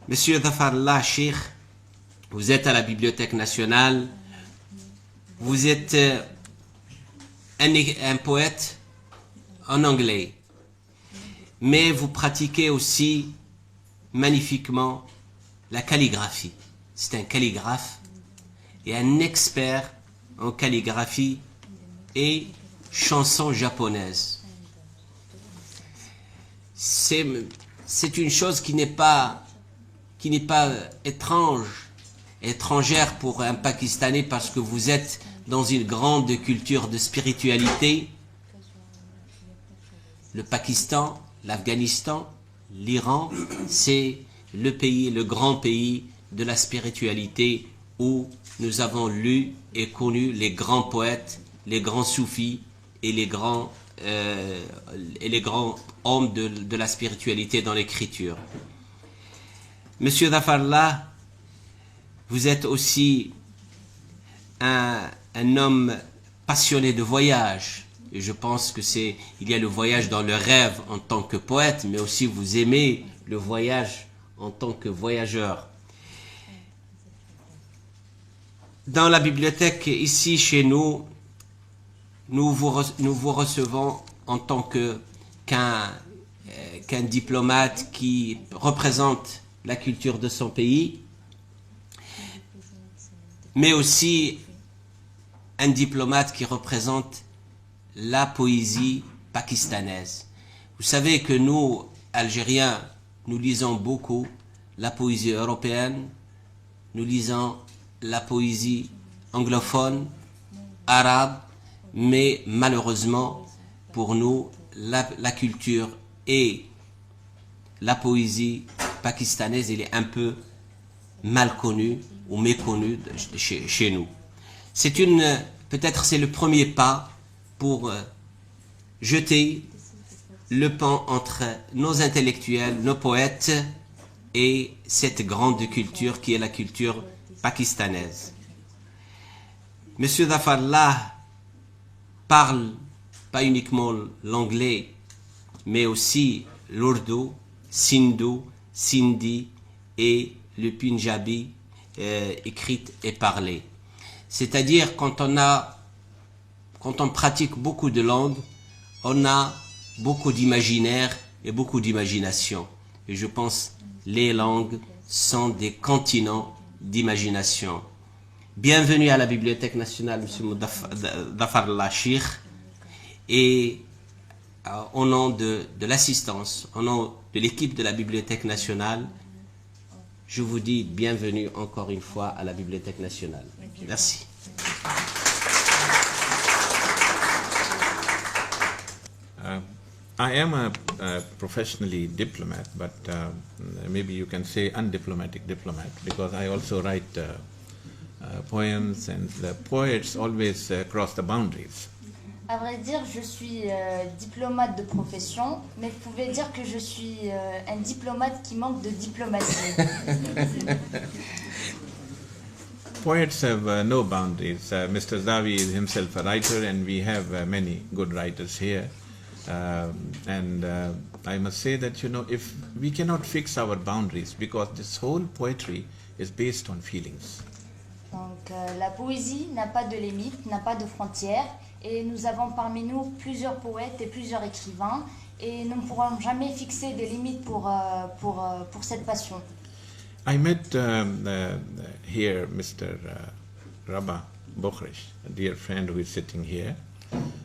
Monsieur Dhafarallah Sheikh, vous êtes à la Bibliothèque nationale, vous êtes un poète en anglais, mais vous pratiquez aussi magnifiquement la calligraphie. C'est un calligraphe et un expert en calligraphie et chansons japonaises. C'est une chose qui n'est pas étrangère pour un Pakistanais, parce que vous êtes dans une grande culture de spiritualité. Le Pakistan, l'Afghanistan, l'Iran, c'est le pays, le grand pays de la spiritualité, où nous avons lu et connu les grands poètes, les grands soufis et les grands hommes de la spiritualité dans l'écriture. Monsieur Dhafarallah, vous êtes aussi un homme passionné de voyage. Et je pense que il y a le voyage dans le rêve en tant que poète, mais aussi vous aimez le voyage en tant que voyageur. Dans la bibliothèque, ici chez nous, nous vous recevons en tant qu'un diplomate qui représente la culture de son pays, mais aussi un diplomate qui représente la poésie pakistanaise. Vous savez que nous, Algériens, nous lisons beaucoup la poésie européenne, nous lisons la poésie anglophone, arabe, mais malheureusement, pour nous, la culture et la poésie pakistanaise, elle est un peu mal connue ou méconnue chez nous. Peut-être c'est le premier pas pour jeter le pont entre nos intellectuels, nos poètes et cette grande culture qui est la culture pakistanaise. Monsieur Dhafarallah parle pas uniquement l'anglais, mais aussi l'ourdou, sindhu, sindhi et le punjabi écrit et parlé. C'est-à-dire quand on pratique beaucoup de langues, on a beaucoup d'imaginaire et beaucoup d'imagination. Et je pense que les langues sont des continents d'imagination. Bienvenue à la Bibliothèque nationale, Monsieur Dhafarallah Sheikh. Et au nom de l'assistance, au nom de l'équipe de la Bibliothèque nationale, je vous dis bienvenue encore une fois à la Bibliothèque nationale. Merci. I am a professionally diplomat, but maybe you can say undiplomatic diplomat, because I also write poems, and the poets always cross the boundaries. À vrai dire, je suis diplomate de profession, mais vous pouvez dire que je suis un diplomate qui manque de diplomatie. Poets have no boundaries. Mr. Zawi is himself a writer, and we have many good writers here. I must say that, if we cannot fix our boundaries, because this whole poetry is based on feelings. Donc la poésie n'a pas de limite, n'a pas de frontières, et nous avons parmi nous plusieurs poètes et plusieurs écrivains, et nous ne pourrons jamais fixer des limites pour cette passion. I met here Mr. Rabah Bokhrish, a dear friend who is sitting here,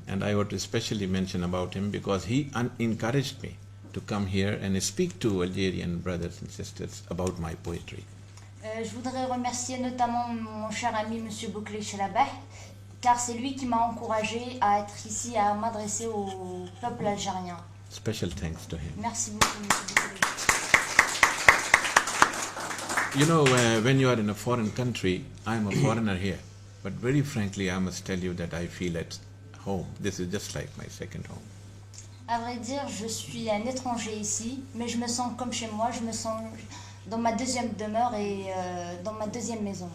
and I want to especially mention about him because he encouraged me to come here and speak to Algerian brothers and sisters about my poetry. Je voudrais remercier notamment mon cher ami Monsieur Bouklé Chelabeh, car c'est lui qui m'a encouragé à être ici, à m'adresser au peuple algérien. Special thanks to him. Merci beaucoup, Monsieur Bouklé. When you are in a foreign country, I am a foreigner here, but very frankly, I must tell you that I feel at home. This is just like my second home. À vrai dire, je suis un étranger ici, mais je me sens comme chez moi, je me sens dans ma deuxième demeure et dans ma deuxième maison.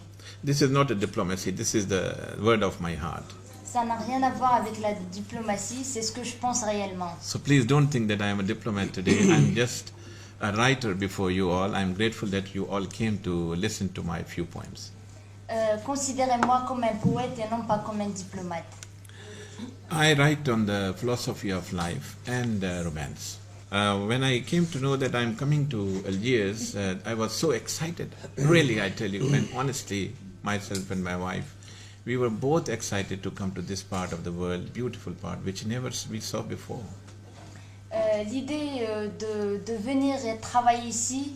This is not a diplomacy, this is the word of my heart. Ça n'a rien à voir avec la diplomatie, c'est ce que je pense réellement. So please don't think that I am a diplomat today. I'm just a writer before you all. I'm grateful that you all came to listen to my few poems. Considérez-moi comme un poète et non pas comme un diplomate. I write on the philosophy of life and romance. When I came to know that I'm coming to Algiers, I was so excited. Really, I tell you, and honestly, myself and my wife, we were both excited to come to this part of the world, beautiful part, which never we saw before. L'idée de venir et de travailler ici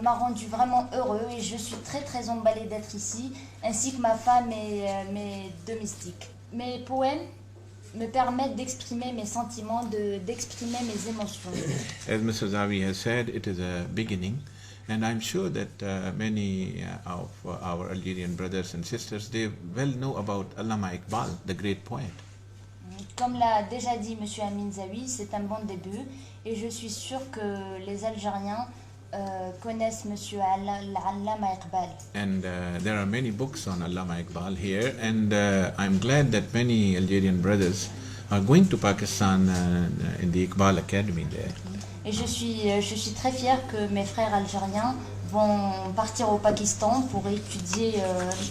m'a rendu vraiment heureux et je suis très très emballée d'être ici, ainsi que ma femme et mes domestiques. Mes poèmes me permettent d'exprimer mes sentiments, d'exprimer mes émotions. As Mr. Zawi has said, it is a beginning, and I'm sure that many of our Algerian brothers and sisters, they well know about Allama Iqbal, the great poet. Comme l'a déjà dit M. Amin Zawi, c'est un bon début et je suis sûre que les Algériens connaissent M. Allama Iqbal. And there are many books on Allama Iqbal here, and I'm glad that many Algerian brothers are going to Pakistan in the Iqbal Academy there. Et je suis très fière que mes frères algériens vont partir au Pakistan pour étudier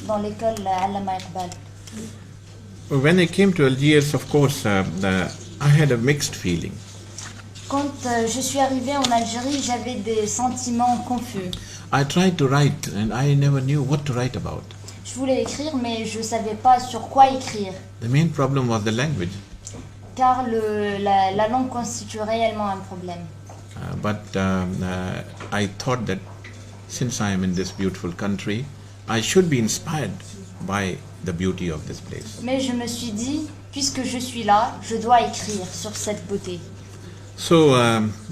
dans l'école Allama Iqbal. When I came to Algiers, of course, I had a mixed feeling. Quand je suis arrivée en Algérie, j'avais des sentiments confus. I tried to write, and I never knew what to write about. Je voulais écrire, mais je ne savais pas sur quoi écrire, The main problem was the language. car la langue constitue réellement un problème. But I thought that since I am in this beautiful country, I should be inspired by the beauty of this place. Mais je me suis dit, puisque je suis là, je dois écrire sur cette beauté. So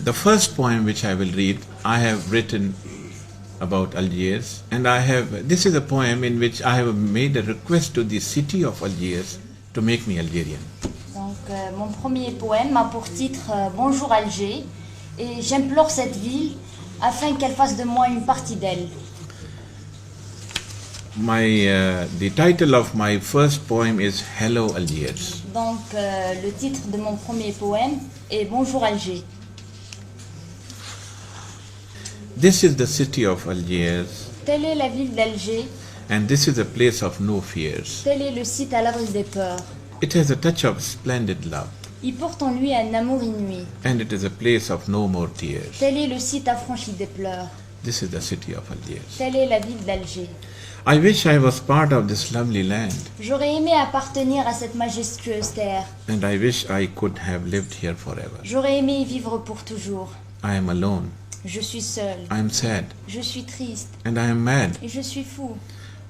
the first poem which I will read, I have written about Algiers, and this is a poem in which I have made a request to the city of Algiers to make me Algerian. Donc mon premier poème a pour titre Bonjour Alger, et j'implore cette ville afin qu'elle fasse de moi une partie d'elle. The title of my first poem is Hello Algiers. Donc le titre de mon premier poème est Bonjour Alger. This is the city of Algiers, Telle est la ville d'Alger, and this is a place of no fears. tel est le site à l'abri des peurs. It has a touch of splendid love, Il porte en lui un amour inouï. and it is a place of no more tears. Tel est le site affranchi des pleurs. This is the city of Algiers. Telle est la ville d'Alger. I wish I was part of this lovely land, J'aurais aimé appartenir à cette majestueuse terre. and I wish I could have lived here forever. J'aurais aimé y vivre pour toujours. I am alone, Je suis seule. I am sad, Je suis triste. and I am mad. Et je suis fou.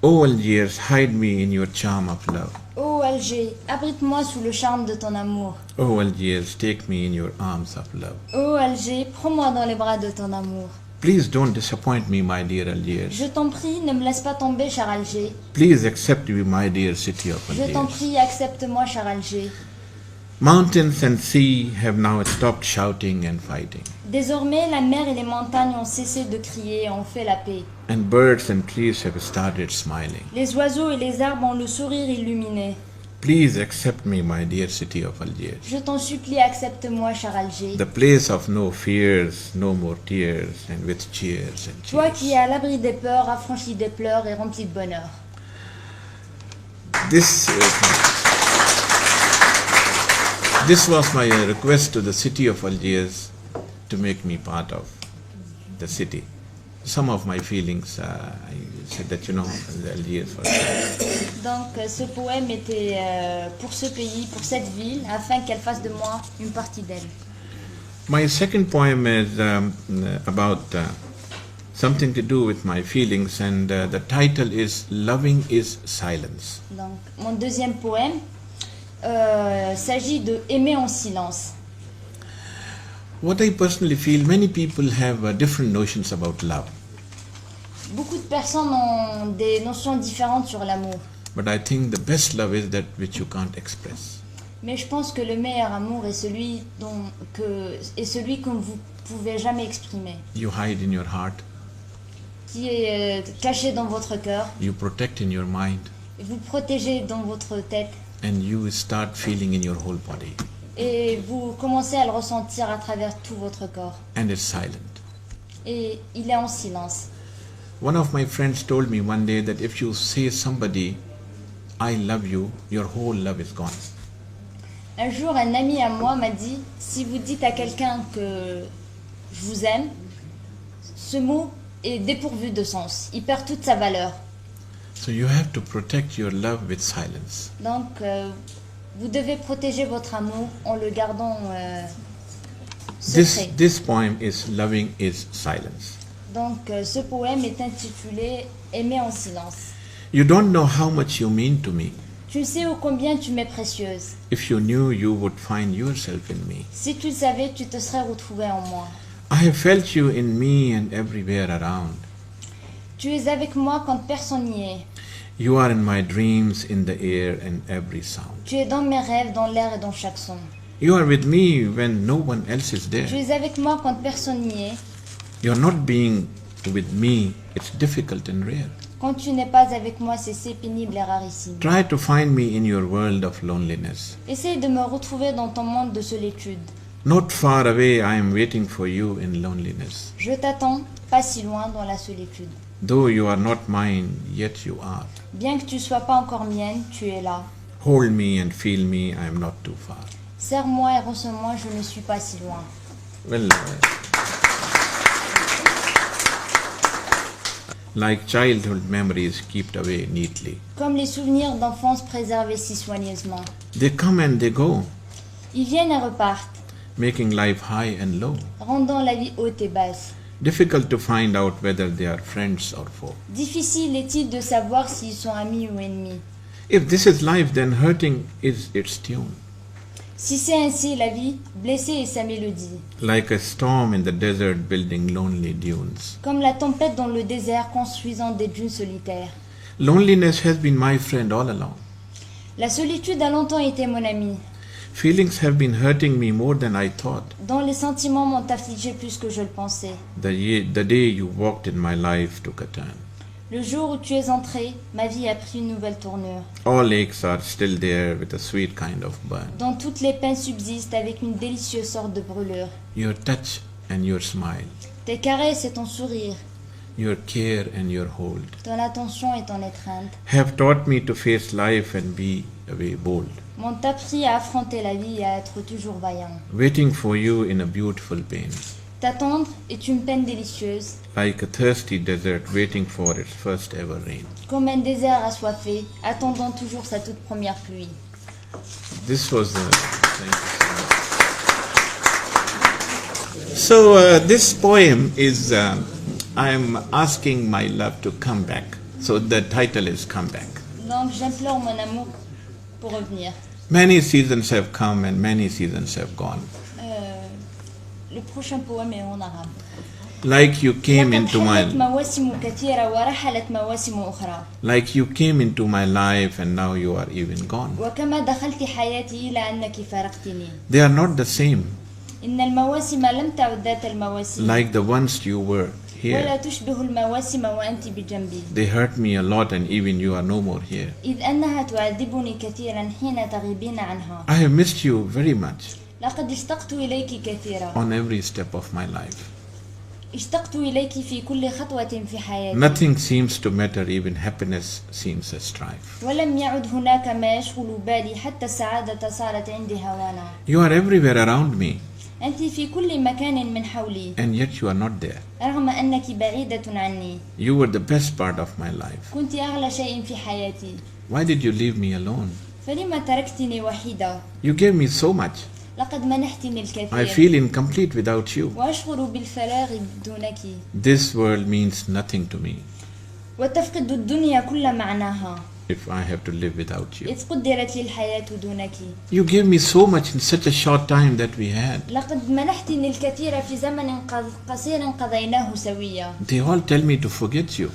Oh Algiers, hide me in your charm of love. Ô Alger, abrite-moi sous le charme de ton amour. Oh Algiers, take me in your arms of love. Ô Alger, prends-moi dans les bras de ton amour. Please don't disappoint me, my dear Algiers. Je t'en prie, ne me laisse pas tomber, cher Alger. Please accept me, my dear city of Je t'en Algiers. prie, accepte-moi, cher Alger. Mountains and sea have now stopped shouting and fighting, Désormais, la mer et les montagnes ont cessé de crier et ont fait la paix. and birds and trees have started smiling. Les oiseaux et les arbres ont le sourire illuminé. Please accept me, my dear city of Algiers. Je t'en supplie, accepte-moi, cher Alger. The place of no fears, no more tears, and with cheers and Toi cheers. qui es à l'abri des peurs, affranchi des pleurs et rempli de bonheur. This was my request to the city of Algiers to make me part of the city. Some of my feelings, I said that, the Algiers was. Donc ce poème était pour ce pays, pour cette ville, afin qu'elle fasse de moi une partie d'elle. My second poem is about something to do with my feelings, and the title is Loving is Silence. Donc mon deuxième poème s'agit de Aimer en silence. What I personally feel, many people have different notions about love, Beaucoup de personnes ont des notions différentes sur l'amour, but I think the best love is that which you can't express. mais je pense que le meilleur amour est celui que vous pouvez jamais exprimer, You hide in your heart, qui est caché dans votre cœur, you protect in your mind, vous protégez dans votre tête and you start feeling in your whole body, et vous commencez à le ressentir à travers tout votre corps. and it's silent. et il est en silence. One of my friends told me one day that if you say somebody, I love you, your whole love is gone. Un jour, un ami à moi m'a dit, si vous dites à quelqu'un que je vous aime, ce mot est dépourvu de sens, il perd toute sa valeur. So you have to protect your love with silence. Donc, vous devez protéger votre amour en le gardant secret. This poem is Loving is Silence. Donc, ce poème est intitulé Aimer en silence. You don't know how much you mean to me. Tu sais ô combien tu m'es précieuse. If you knew, you would find yourself in me. Si tu le savais, tu te serais retrouvée en moi. I have felt you in me and everywhere around. Tu es avec moi quand personne n'y est. You are in my dreams, in the air and every sound. Tu es dans mes rêves, dans l'air et dans chaque son. You are with me when no one else is Tu there. es avec moi quand personne n'y est. You're not being with me, it's difficult and rare. Quand tu n'es pas avec moi, c'est pénible et rarissime. Try to find me in your world of loneliness. Essaye de me retrouver dans ton monde de solitude. Not far away, I am waiting for you in loneliness. Je t'attends, pas si loin, dans la solitude. Though you are not mine, yet you are. Bien que tu sois pas encore mienne, tu es là. Hold me and feel me, I am not too far. Serre-moi et ressens-moi, je ne suis pas si loin. Well, like childhood memories kept away neatly. Comme les souvenirs d'enfance préservés si soigneusement. They come and they go, Ils viennent et repartent, making life high and low. rendant la vie haute et basse. Difficult to find out whether they are friends or foe. Difficile est-il de savoir s'ils sont amis ou ennemis. If this is life, then hurting is its tune. Si c'est ainsi la vie, blessée est sa mélodie. Like a storm in the desert building lonely dunes. Comme la tempête dans le désert construisant des dunes solitaires. Loneliness has been my friend all along. La solitude a longtemps été mon ami. Feelings have been hurting me more than I thought. Dont les sentiments m'ont affligé plus que je le pensais. The day you walked in my life took a turn. Le jour où tu es entré, ma vie a pris une nouvelle tournure. All aches are still there with a sweet kind of burn. Dont toutes les peines subsistent avec une délicieuse sorte de brûlure. Your touch and your smile, Tes caresses et ton sourire, your care and your hold, ton attention et ton étreinte, have taught me to face life and be bold. m'ont appris à affronter la vie et à être toujours vaillant. Waiting for you in a beautiful pain. T'attendre est une peine délicieuse, Like a thirsty desert waiting for its first ever rain. comme un désert assoiffé, attendant toujours sa toute première pluie. This was thank you so much. So this poem is I'm asking my love to come back. So the title is Come Back. Donc j'implore mon amour pour revenir. Many seasons have come and many seasons have gone. Le prochain poème est en arabe. Like you came لقد into حلت my مواسم كثيرة ورحلت مواسم أخرى. like you came into my life and now you are even gone. وكما دخلت حياتي إلى أنك فارقتني. They are not the same إن المواسم لم تعد ذات المواسم. like the ones you were ولا here. تشبه المواسم وأنت بجنبي. They hurt me a lot and even you are no more here. إذ أنها تعذبني كثيرا حين تغيبين عنها. I have missed you very much لقد اشتقت إليك كثيرا. on every step of my life. اشتقت إليك في كل خطوة في حياتي. Nothing seems to matter, even happiness seems a strife. ولم يعد هناك ما يشغل بالي حتى السعادة صارت عندي هوانا. You are everywhere around me أنت في كل مكان من حولي and yet you are not there. رغم أنك بعيدة عني. You were the best part of my life. كنت أغلى شيء في حياتي. Why did you leave me alone? فلما تركتني وحيدة؟ You gave me so much. لقد منحتني I الكثير. feel incomplete without you. وأشعر بالفراغ دونك. This world means nothing to me وتفقد الدنيا كل معناها if I have to live without you. إذ قدرت لي الحياة دونك. You gave me so much in such a short time that we had. لقد منحتني الكثير في زمن قصير قضيناه سويا. They all tell me to forget you,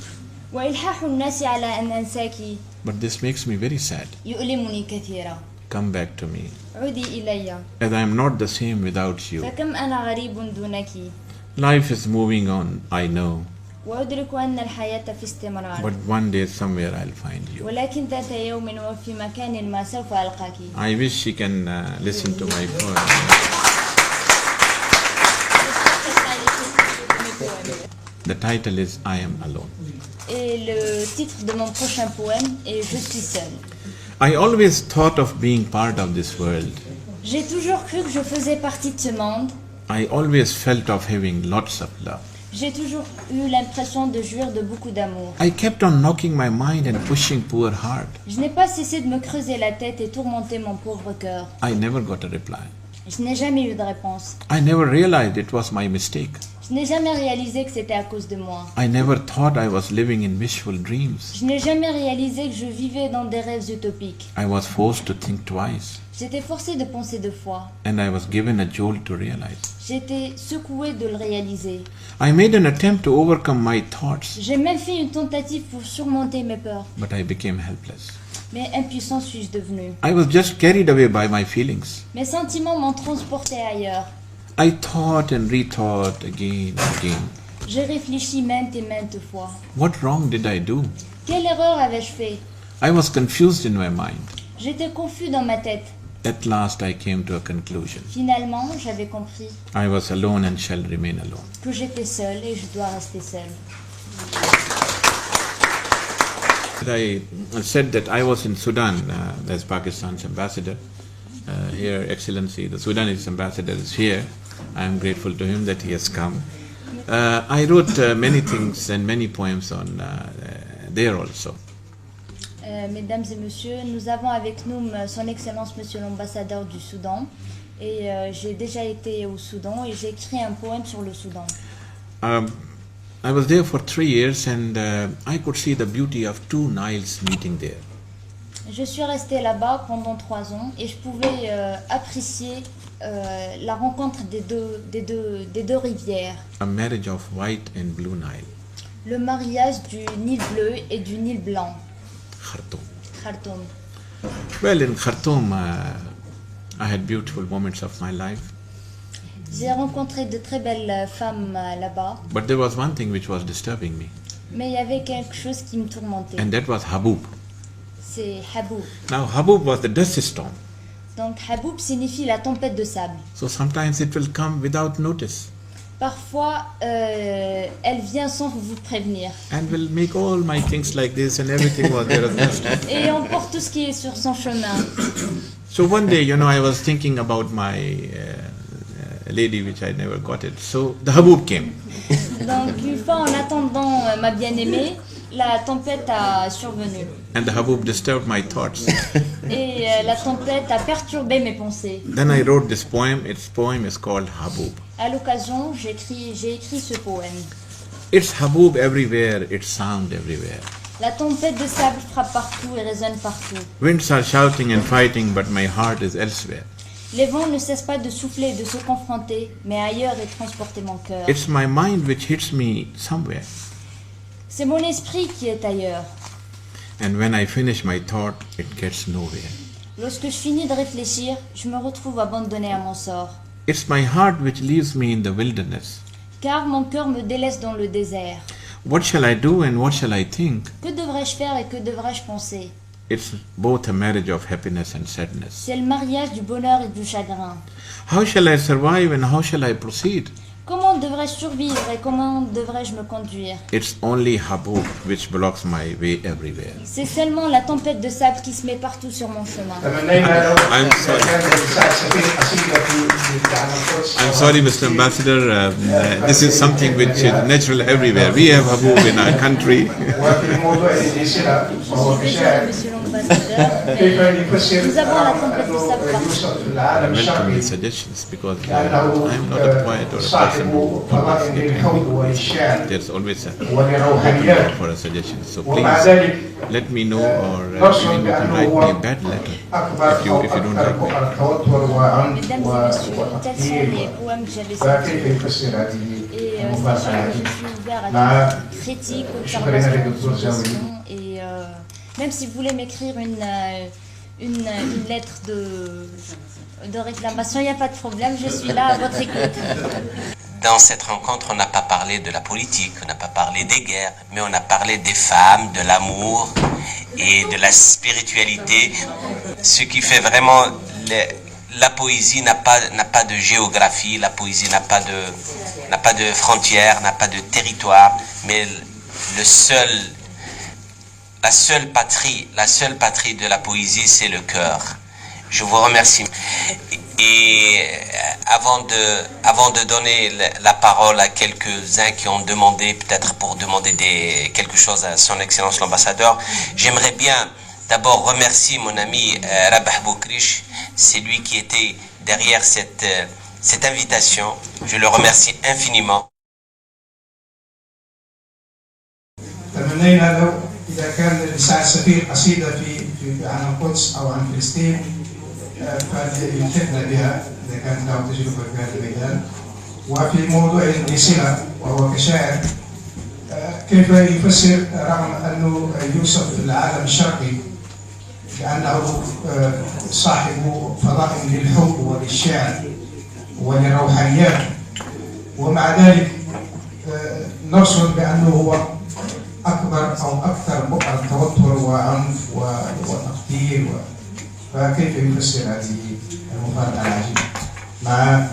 وإلحاح الناس على أن أنساك but this makes me very sad. يؤلمني كثيرا. Come back to me, عودي إلي as I am not the same without you. فكم أنا غريب دونك. Life is moving on, I know, وأدرك أن الحياة في استمرار. but one day somewhere I'll find you. ولكن ذات يوم وفي مكان ما سوف ألقاك. I wish she can listen to my poem. The title is I Am Alone. Et le titre de mon prochain poème est Je suis seul. I always thought of being part of this world. J'ai toujours cru que je faisais partie de ce monde. I always felt of having lots of love. J'ai toujours eu l'impression de jouir de beaucoup d'amour. I kept on knocking my mind and pushing poor heart. Je n'ai pas cessé de me creuser la tête et tourmenter mon pauvre cœur. I never got a reply. Je n'ai jamais eu de réponse. I never realized it was my mistake. Je n'ai jamais réalisé que c'était à cause de moi. I never thought I was living in wishful dreams. Je n'ai jamais réalisé que je vivais dans des rêves utopiques. I was forced to think twice, J'étais forcée de penser 2 fois. and I was given a jolt to realize. J'étais secouée de le réaliser. I made an attempt to overcome my thoughts, J'ai même fait une tentative pour surmonter mes peurs. but I became helpless. Mais impuissant suis-je devenu. I was just carried away by my feelings. Mes sentiments m'ont transporté ailleurs. I thought and rethought again and again. J'ai réfléchi maintes et maintes fois. What wrong did I do? Quelle erreur avais-je fait? I was confused in my mind. J'étais confus dans ma tête. At last I came to a conclusion. Finalement, j'avais compris I was alone and shall remain alone. que j'étais seule et je dois rester seule. I said that I was in Sudan as Pakistan's ambassador. Here, Excellency, the Sudanese ambassador is here. I am grateful to him that he has come. I wrote many things and many poems on there also. Mesdames et messieurs, nous avons avec nous son Excellence Monsieur l'ambassadeur du Soudan. Et j'ai déjà été au Soudan et j'ai écrit un poème sur le Soudan. I was there for 3 years and I could see the beauty of 2 Niles meeting there. Je suis restée là-bas pendant 3 ans et je pouvais apprécier la rencontre des deux rivières. A marriage of white and blue Nile, Le mariage du Nil bleu et du Nil blanc. Khartoum. Khartoum. Well, in Khartoum, I had beautiful moments of my life. J'ai rencontré de très belles femmes là-bas, But there was one thing which was disturbing me, mais il y avait quelque chose qui me tourmentait. and that was Habub. C'est Haboub. Now, Habub was the dust storm. Donc Haboub signifie la tempête de sable. So sometimes it will come without notice Parfois, elle vient sans vous prévenir and will make all my things like this and everything was there. et emporte tout ce qui est sur son chemin. So one day, I was thinking about my lady which I never got it. So the Habub came. Donc une fois, en attendant ma bien-aimée, la tempête a survenu. And the Habub disturbed my thoughts. Et la tempête a perturbé mes pensées. Then I wrote this poem. Its poem is called Habub. À l'occasion, j'ai écrit ce poème. It's Habub everywhere, it's sound everywhere. La tempête de sable frappe partout et résonne partout. Winds are shouting and fighting, but my heart is elsewhere. Les vents ne cessent pas de souffler et de se confronter, mais ailleurs est transporté mon cœur. It's my mind which hits me somewhere. C'est mon esprit qui est ailleurs. And when I finish my thought, it gets nowhere. Lorsque je finis de réfléchir, je me retrouve abandonné à mon sort. It's my heart which leaves me in the wilderness. Car mon cœur me délaisse dans le désert. What shall I do and what shall I think? Que devrais-je faire et que devrais-je penser? It's both a marriage of happiness and sadness. C'est le mariage du bonheur et du chagrin. How shall I survive and how shall I proceed? Comment devrais-je survivre et comment devrais-je me conduire? It's only Habub which blocks my way everywhere. C'est seulement la tempête de sable qui se met partout sur mon chemin. I'm sorry. I'm sorry, Mr. Ambassador. This is something which is natural everywhere. We have Habub in our country. Monsieur l'ambassadeur, mais nous avons la tempête de sable partout. I welcome your suggestions because I am not a poet or a person who always get angry. There's always a open for a suggestion. So please let me know, or even you can write me a bad letter if you don't like me. Mesdames et messieurs, tels sont les poèmes que j'avais sortis. Et sachez que je suis ouvert à toute critique, observation, suggestion. Et même si vous voulez m'écrire une lettre de réclamation, il n'y a pas de problème, je suis là à votre écoute. Dans cette rencontre, on n'a pas parlé de la politique, on n'a pas parlé des guerres, mais on a parlé des femmes, de l'amour et de la spiritualité. Ce qui fait vraiment... La poésie n'a pas de géographie, la poésie n'a pas n'a pas de frontières, n'a pas de territoire, mais la seule patrie de la poésie, c'est le cœur. Je vous remercie. Et avant de donner la parole à quelques-uns qui ont demandé, peut-être pour demander quelque chose à son Excellence l'ambassadeur, j'aimerais bien d'abord remercier mon ami Rabah Boukrish, c'est lui qui était derrière cette invitation. Je le remercie infiniment. تمنينا لو إذا كان لسعد السفير قصيدة عن القدس أو عن فلسطين فليلحقنا بها إذا كانت له تجربة في هذا الميدان. وفي موضوع بصلة وهو كشاعر كيف يفسر رغم أنه يوصف في العالم الشرقي بأنه صاحب فضاء للحب وللشعر وللروحانيات، ومع ذلك نرصد بأنه هو أكبر أو أكثر بؤرة توتر وعنف وتقدير فكيف يفسر هذه المفارقة العجيبة؟ مع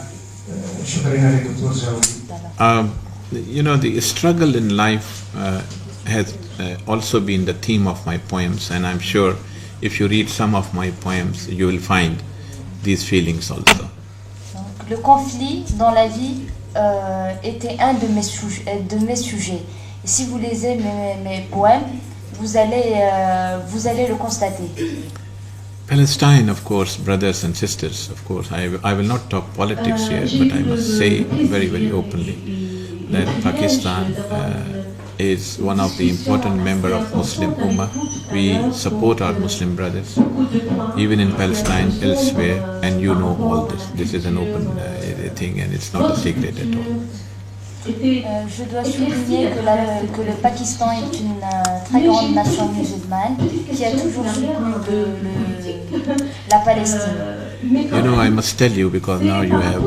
شكرنا للدكتور زاوي. You know, the struggle in life has also been the theme of my poems, and I'm sure if you read some of my poems, you will find these feelings also. Le conflit dans la vie était un de mes sujets. Et si vous lisez mes poèmes, vous allez le constater. Palestine, of course, brothers and sisters, of course, I will not talk politics here, but I must say very, very openly that Pakistan is one of the important members of Muslim Ummah. We support our Muslim brothers, even in Palestine, elsewhere, and you know all this. This is an open thing and it's not a secret at all. Je dois souligner que le Pakistan est une très grande nation musulmane qui a toujours soutenu la Palestine. You know, I must tell you, because now you have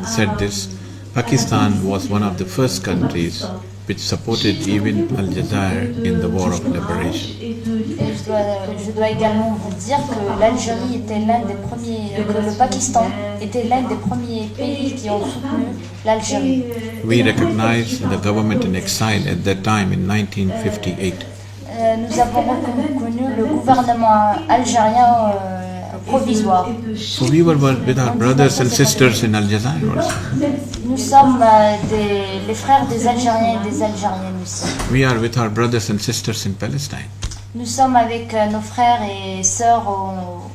said this, Pakistan was one of the first countries which supported even Aljazair in the war of liberation. Je dois également vous dire que l'Algérie était que le Pakistan était l'un des premiers pays qui ont soutenu l'Algérie. We recognized the government in exile at that time in 1958. Nous avons reconnu le gouvernement algérien provisoire. So we were with our brothers and sisters in Aljazair also. Nous sommes les frères des Algériens et des Algériennes aussi. We are with our brothers and sisters in Palestine. Nous sommes avec nos frères et sœurs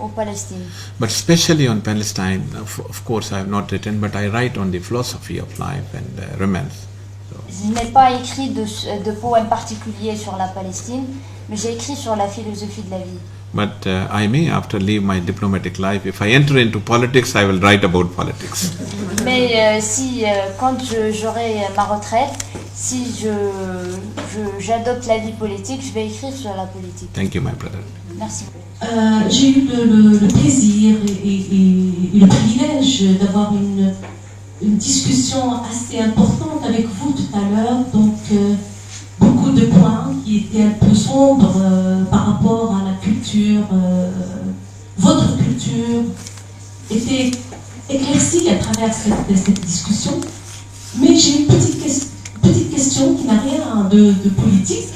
au Palestine. But especially on Palestine, of course I have not written, but I write on the philosophy of life and romance. Je n'ai pas écrit de poème particulier sur la Palestine, mais j'ai écrit sur la philosophie de la vie. But I may, after leave my diplomatic life, if I enter into politics, I will write about politics. Mais quand j'aurai ma retraite, si j'adopte la vie politique, je vais écrire sur la politique. Thank you, my brother. Merci. J'ai eu le plaisir et le privilège d'avoir une discussion assez importante avec vous tout à l'heure. Donc, beaucoup de points qui étaient un peu sombres par rapport à la culture, votre culture, étaient éclaircis à travers cette discussion. Mais j'ai une petite question qui n'a rien de politique.